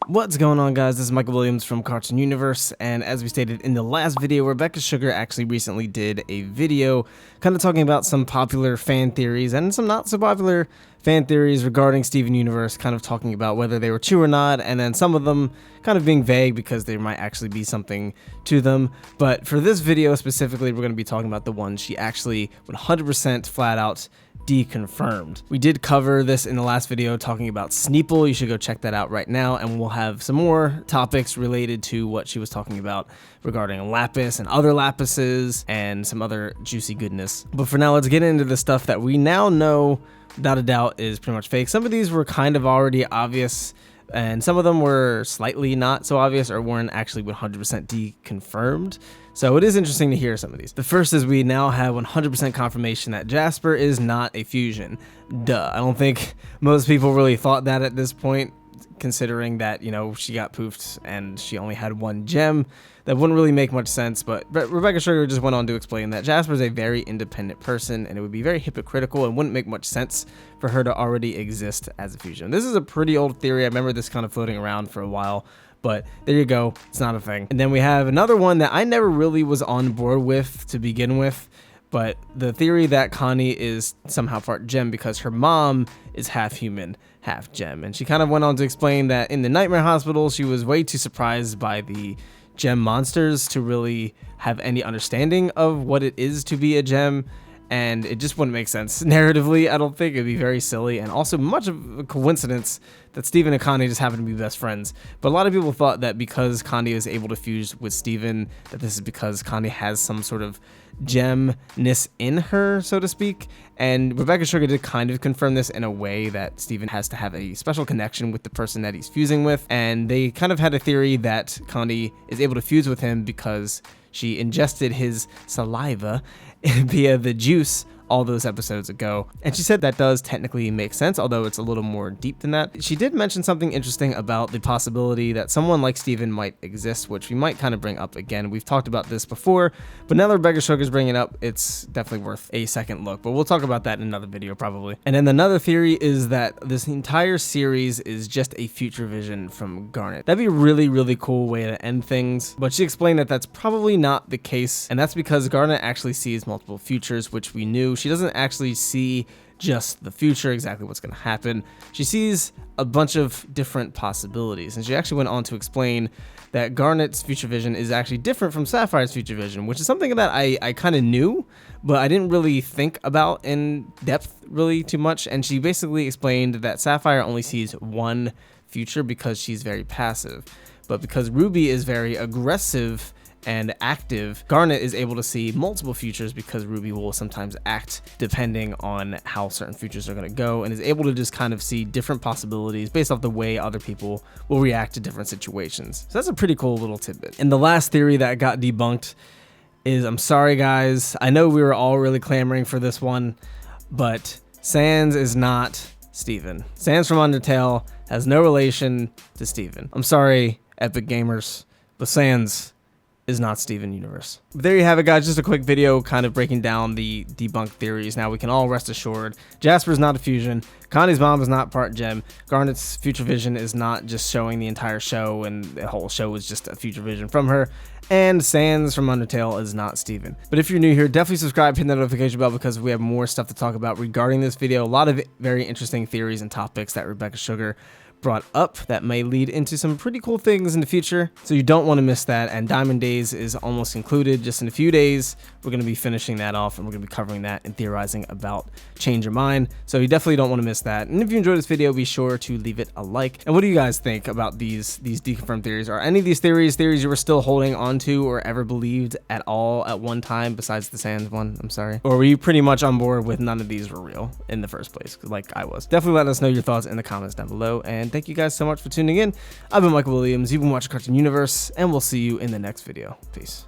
What's going on, guys? This is Michael Williams from Cartoon Universe, and as we stated in the last video, Rebecca Sugar actually recently did a video kind of talking about some popular fan theories and some not so popular fan theories regarding Steven Universe, kind of talking about whether they were true or not, and then some of them kind of being vague because there might actually be something to them. But for this video specifically, we're going to be talking about the ones she actually 100% flat out deconfirmed. We did cover this in the last video talking about Sneeple. You should go check that out right now, and we'll have some more topics related to what she was talking about regarding Lapis and other Lapises and some other juicy goodness. But for now, let's get into the stuff that we now know without a doubt is pretty much fake. Some of these were kind of already obvious, and some of them were slightly not so obvious or weren't actually 100% deconfirmed. So it is interesting to hear some of these. The first is we now have 100% confirmation that Jasper is not a fusion. Duh. I don't think most people really thought that at this point, considering that, you know, she got poofed and she only had one gem. That wouldn't really make much sense, but Rebecca Sugar just went on to explain that Jasper is a very independent person, and it would be very hypocritical and wouldn't make much sense for her to already exist as a fusion. This is a pretty old theory. I remember this kind of floating around for a while, but there you go. It's not a thing. And then we have another one that I never really was on board with to begin with, but the theory that Connie is somehow part gem because her mom is half human, half gem. And she kind of went on to explain that in the Nightmare Hospital, she was way too surprised by the gem monsters to really have any understanding of what it is to be a gem, and it just wouldn't make sense narratively. I don't think it'd be very silly, and also much of a coincidence that Steven and Connie just happen to be best friends. But a lot of people thought that because Connie is able to fuse with Steven, that this is because Connie has some sort of gemness in her, so to speak. And Rebecca Sugar did kind of confirm this in a way that Steven has to have a special connection with the person that he's fusing with. And they kind of had a theory that Connie is able to fuse with him because she ingested his saliva via the juice all those episodes ago. And she said that does technically make sense, although it's a little more deep than that. She did mention something interesting about the possibility that someone like Steven might exist, which we might kind of bring up again. We've talked about this before, but now that Rebecca Sugar's bringing it up, it's definitely worth a second look, but we'll talk about that in another video probably. And then another theory is that this entire series is just a future vision from Garnet. That'd be a really, really cool way to end things, but she explained that that's probably not the case, and that's because Garnet actually sees multiple futures, which we knew. She doesn't actually see just the future, exactly what's going to happen. She sees a bunch of different possibilities, and she actually went on to explain that Garnet's future vision is actually different from Sapphire's future vision, which is something that I kind of knew, but I didn't really think about in depth really too much. And she basically explained that Sapphire only sees one future because she's very passive, but because Ruby is very aggressive and active, Garnet is able to see multiple futures because Ruby will sometimes act depending on how certain futures are going to go, and is able to just kind of see different possibilities based off the way other people will react to different situations. So that's a pretty cool little tidbit. And the last theory that got debunked is, I'm sorry guys, I know we were all really clamoring for this one, but Sans is not Steven. Sans from Undertale has no relation to Steven. I'm sorry, Epic Gamers, but Sans is not Steven Universe. But there you have it, guys. Just a quick video kind of breaking down the debunked theories. Now we can all rest assured Jasper is not a fusion, Connie's mom is not part gem, Garnet's future vision is not just showing the entire show and the whole show is just a future vision from her, and Sans from Undertale is not Steven. But if you're new here, definitely subscribe, hit that notification bell because we have more stuff to talk about regarding this video. A lot of very interesting theories and topics that Rebecca Sugar brought up that may lead into some pretty cool things in the future, so you don't want to miss that. And Diamond Days is almost concluded. Just in a few days we're going to be finishing that off, and we're going to be covering that and theorizing about Change Your Mind, so you definitely don't want to miss that. And if you enjoyed this video, be sure to leave it a like. And what do you guys think about these deconfirmed theories? Are any of these theories you were still holding on to or ever believed at all at one time, besides the Sans one? I'm sorry. Or were you pretty much on board with none of these were real in the first place, like I was? Definitely let us know your thoughts in the comments down below, and thank you guys so much for tuning in. I've been Michael Williams, you've been watching Cartoon Universe, and we'll see you in the next video. Peace.